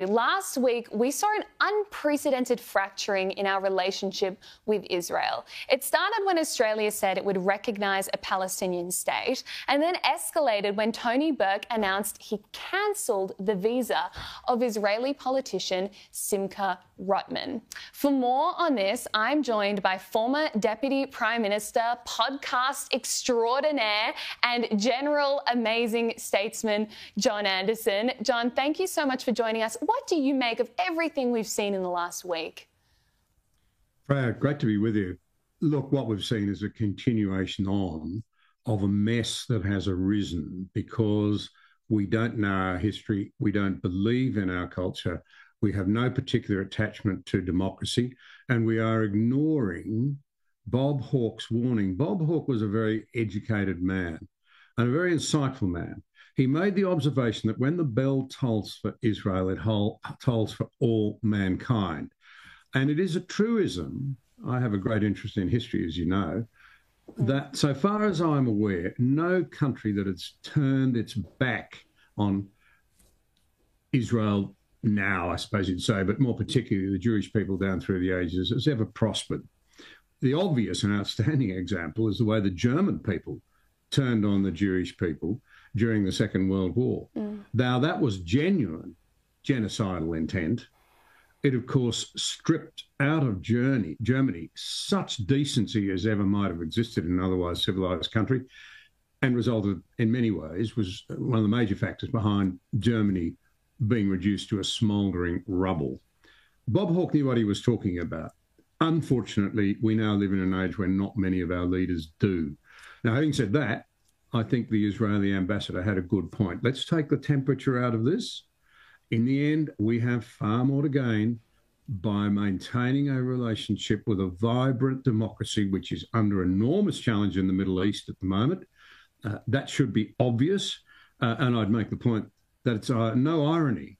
Last week, we saw an unprecedented fracturing in our relationship with Israel. It started when Australia said it would recognise a Palestinian state, and then escalated when Tony Burke announced he cancelled the visa of Israeli politician Simcha Rotman. For more on this, I'm joined by former Deputy Prime Minister, podcast extraordinaire, and general amazing statesman, John Anderson. John, thank you so much for joining us. What do you make of everything we've seen in the last week? Freya, great to be with you. Look, what we've seen is a continuation on of a mess that has arisen because we don't know our history, we don't believe in our culture, we have no particular attachment to democracy, and we are ignoring Bob Hawke's warning. Bob Hawke was a very educated man and a very insightful man. He made the observation that when the bell tolls for Israel, it tolls for all mankind. And it is a truism, I have a great interest in history, as you know, that so far as I'm aware, no country that has turned its back on Israel now, I suppose you'd say, but more particularly the Jewish people down through the ages, has ever prospered. The obvious and outstanding example is the way the German people turned on the Jewish people during the Second World War. Now, that was genuine genocidal intent. It, of course, stripped out of Germany such decency as ever might have existed in an otherwise civilised country, and resulted, in many ways, was one of the major factors behind Germany being reduced to a smouldering rubble. Bob Hawke knew what he was talking about. Unfortunately, we now live in an age where not many of our leaders do. Now, having said that, I think the Israeli ambassador had a good point. Let's take the temperature out of this. In the end, we have far more to gain by maintaining a relationship with a vibrant democracy, which is under enormous challenge in the Middle East at the moment. That should be obvious. And I'd make the point that it's no irony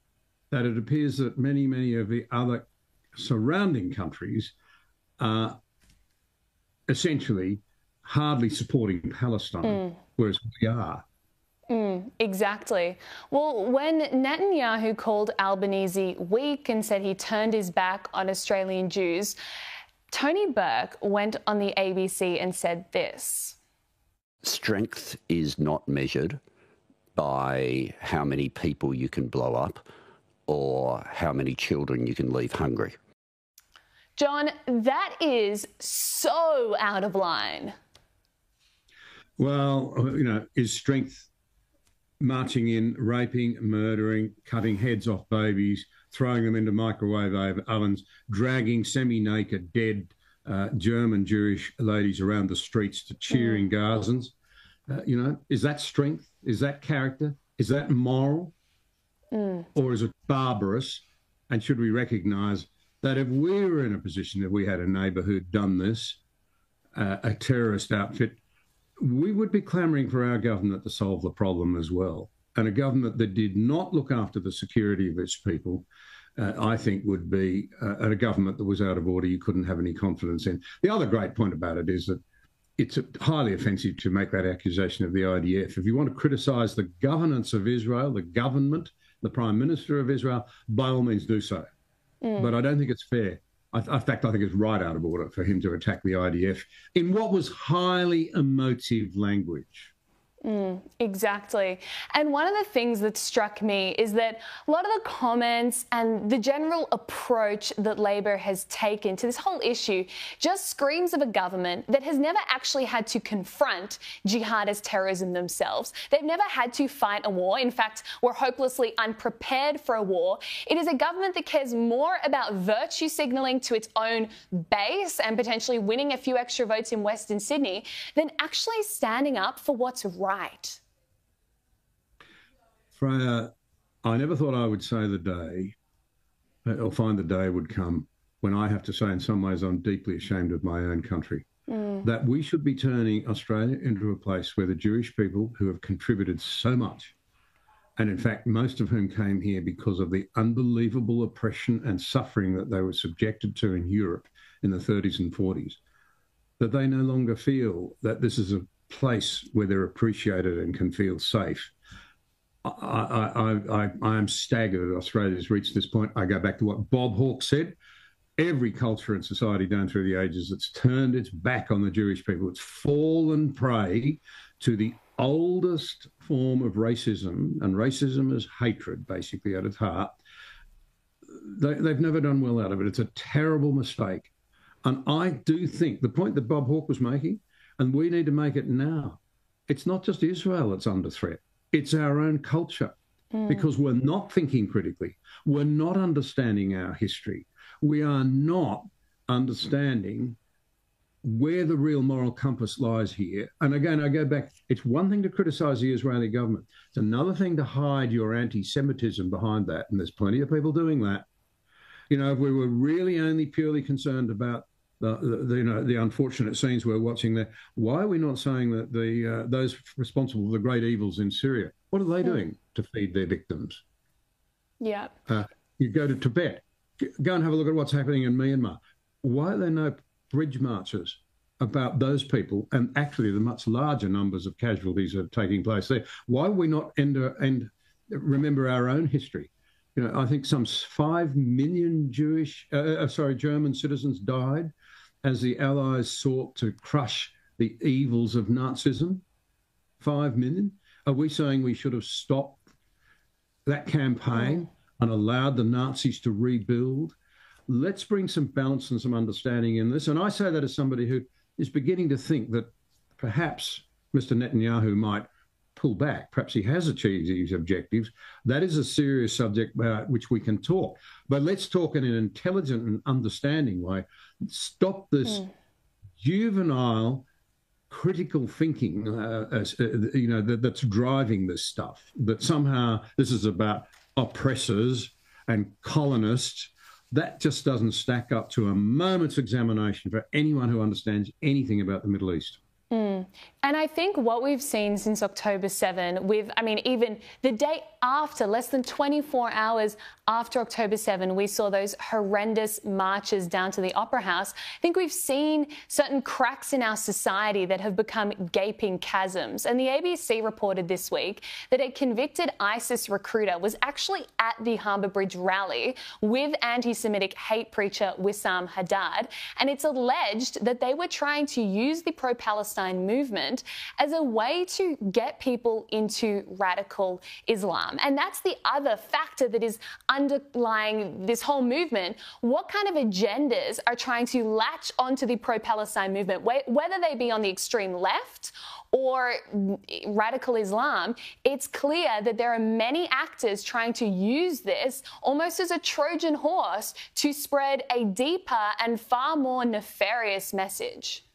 that it appears that many, many of the other surrounding countries are essentially hardly supporting Palestine, whereas we are. Exactly. Well, when Netanyahu called Albanese weak and said he turned his back on Australian Jews, Tony Burke went on the ABC and said this. Strength is not measured by how many people you can blow up or how many children you can leave hungry. John, that is so out of line. Well, you know, is strength marching in, raping, murdering, cutting heads off babies, throwing them into microwave ovens, dragging semi-naked, dead German Jewish ladies around the streets to cheering Gazans? You know, is that strength? Is that character? Is that moral? Or is it barbarous? And should we recognise that if we were in a position, if we had a neighbour who'd done this, a terrorist outfit, we would be clamouring for our government to solve the problem as well. And a government that did not look after the security of its people, I think would be a government that was out of order you couldn't have any confidence in. The other great point about it is that it's highly offensive to make that accusation of the IDF. If you want to criticise the governance of Israel, the government, the Prime Minister of Israel, by all means do so. But I don't think it's fair. In fact, I think it's right out of order for him to attack the IDF in what was highly emotive language. Exactly. And one of the things that struck me is that a lot of the comments and the general approach that Labor has taken to this whole issue just screams of a government that has never actually had to confront jihad as terrorism themselves. They've never had to fight a war. In fact, we're hopelessly unprepared for a war. It is a government that cares more about virtue signalling to its own base and potentially winning a few extra votes in Western Sydney than actually standing up for what's right. Freya, I never thought I would say the day, or find the day would come when I have to say in some ways I'm deeply ashamed of my own country, that we should be turning Australia into a place where the Jewish people who have contributed so much, and in fact most of whom came here because of the unbelievable oppression and suffering that they were subjected to in Europe in the 30s and 40s, that they no longer feel that this is a place where they're appreciated and can feel safe. I am staggered that Australia's reached this point. I go back to what Bob Hawke said. Every culture and society down through the ages that's turned its back on the Jewish people, it's fallen prey to the oldest form of racism, and racism is hatred, basically, at its heart. They've never done well out of it. It's a terrible mistake. And I do think the point that Bob Hawke was making, and we need to make it now, it's not just Israel that's under threat. It's our own culture, because we're not thinking critically. We're not understanding our history. We are not understanding where the real moral compass lies here. And again, I go back, it's one thing to criticise the Israeli government. It's another thing to hide your anti-Semitism behind that. And there's plenty of people doing that. You know, if we were really only purely concerned about the unfortunate scenes we're watching there, why are we not saying that those responsible for the great evils in Syria, what are they doing to feed their victims? Yeah. You go to Tibet, go and have a look at what's happening in Myanmar. Why are there no bridge marches about those people and actually the much larger numbers of casualties that are taking place there? Why are we not remember our own history? You know, I think some 5 million German citizens died as the Allies sought to crush the evils of Nazism. 5 million. Are we saying we should have stopped that campaign and allowed the Nazis to rebuild? Let's bring some balance and some understanding in this. And I say that as somebody who is beginning to think that perhaps Mr. Netanyahu might pull back. Perhaps he has achieved his objectives. That is a serious subject about which we can talk. But let's talk in an intelligent and understanding way. Stop this juvenile critical thinking, that's driving this stuff, that somehow this is about oppressors and colonists. That just doesn't stack up to a moment's examination for anyone who understands anything about the Middle East. And I think what we've seen since October 7, even the day after, less than 24 hours after October 7, we saw those horrendous marches down to the Opera House. I think we've seen certain cracks in our society that have become gaping chasms. And the ABC reported this week that a convicted ISIS recruiter was actually at the Harbour Bridge rally with anti-Semitic hate preacher Wissam Haddad. And it's alleged that they were trying to use the pro-Palestine movement as a way to get people into radical Islam. And that's the other factor that is underlying this whole movement. What kind of agendas are trying to latch onto the pro-Palestine movement, whether they be on the extreme left or radical Islam? It's clear that there are many actors trying to use this almost as a Trojan horse to spread a deeper and far more nefarious message.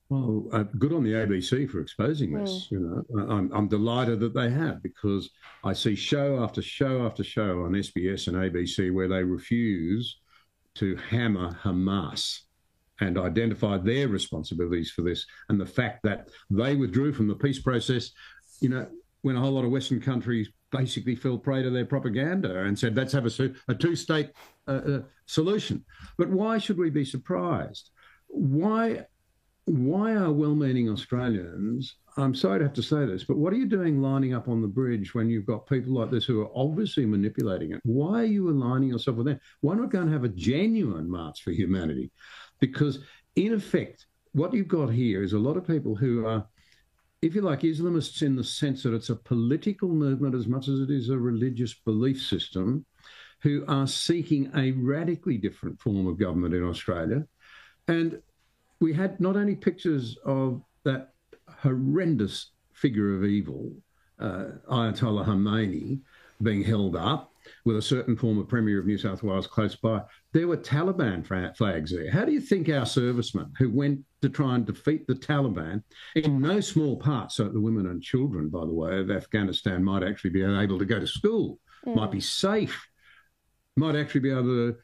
Well, good on the ABC for exposing this. You know, I'm delighted that they have, because I see show after show after show on SBS and ABC where they refuse to hammer Hamas and identify their responsibilities for this, and the fact that they withdrew from the peace process, you know, when a whole lot of Western countries basically fell prey to their propaganda and said, let's have a two-state solution. But why should we be surprised? Why are well-meaning Australians, I'm sorry to have to say this, but what are you doing lining up on the bridge when you've got people like this who are obviously manipulating it? Why are you aligning yourself with them? Why not go and have a genuine march for humanity? Because, in effect, what you've got here is a lot of people who are, if you like, Islamists in the sense that it's a political movement as much as it is a religious belief system, who are seeking a radically different form of government in Australia. And we had not only pictures of that horrendous figure of evil, Ayatollah Khomeini, being held up with a certain former Premier of New South Wales close by, there were Taliban flags there. How do you think our servicemen who went to try and defeat the Taliban, in no small part so that the women and children, by the way, of Afghanistan might actually be able to go to school, might be safe, might actually be able to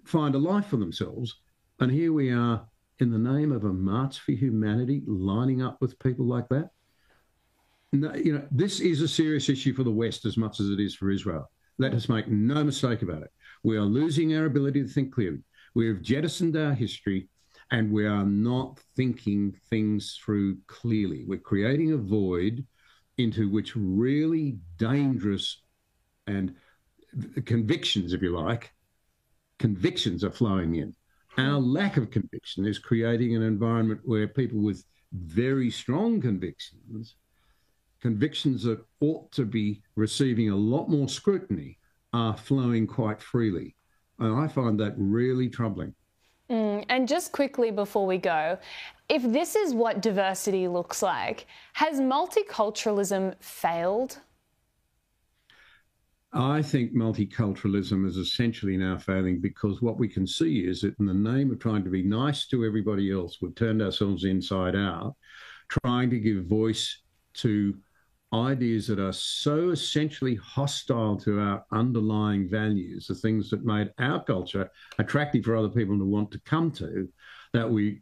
find a life for themselves. And here we are, in the name of a march for humanity, lining up with people like that. No, you know, this is a serious issue for the West as much as it is for Israel. Let us make no mistake about it. We are losing our ability to think clearly. We have jettisoned our history, and we are not thinking things through clearly. We're creating a void into which really dangerous and convictions, if you like, convictions are flowing in. Our lack of conviction is creating an environment where people with very strong convictions that ought to be receiving a lot more scrutiny, are flowing quite freely. And I find that really troubling. And just quickly before we go, if this is what diversity looks like, has multiculturalism failed? I think multiculturalism is essentially now failing because what we can see is that in the name of trying to be nice to everybody else, we've turned ourselves inside out, trying to give voice to ideas that are so essentially hostile to our underlying values, the things that made our culture attractive for other people to want to come to, that we,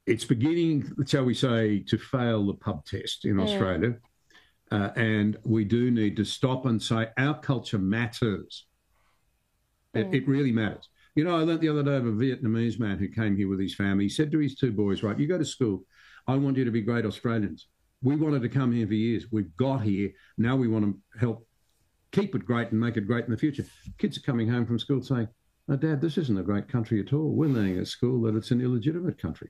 it's beginning, shall we say, to fail the pub test in Australia. And we do need to stop and say our culture matters. It really matters. I learnt the other day of a Vietnamese man who came here with his family. He said to his two boys, right, you go to school. I want you to be great Australians. We wanted to come here for years. We've got here. Now we want to help keep it great and make it great in the future. Kids are coming home from school saying, oh, Dad, this isn't a great country at all. We're learning at school that it's an illegitimate country.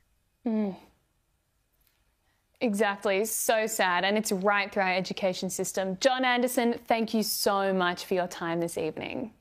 Exactly. So sad. And it's right through our education system. John Anderson, thank you so much for your time this evening.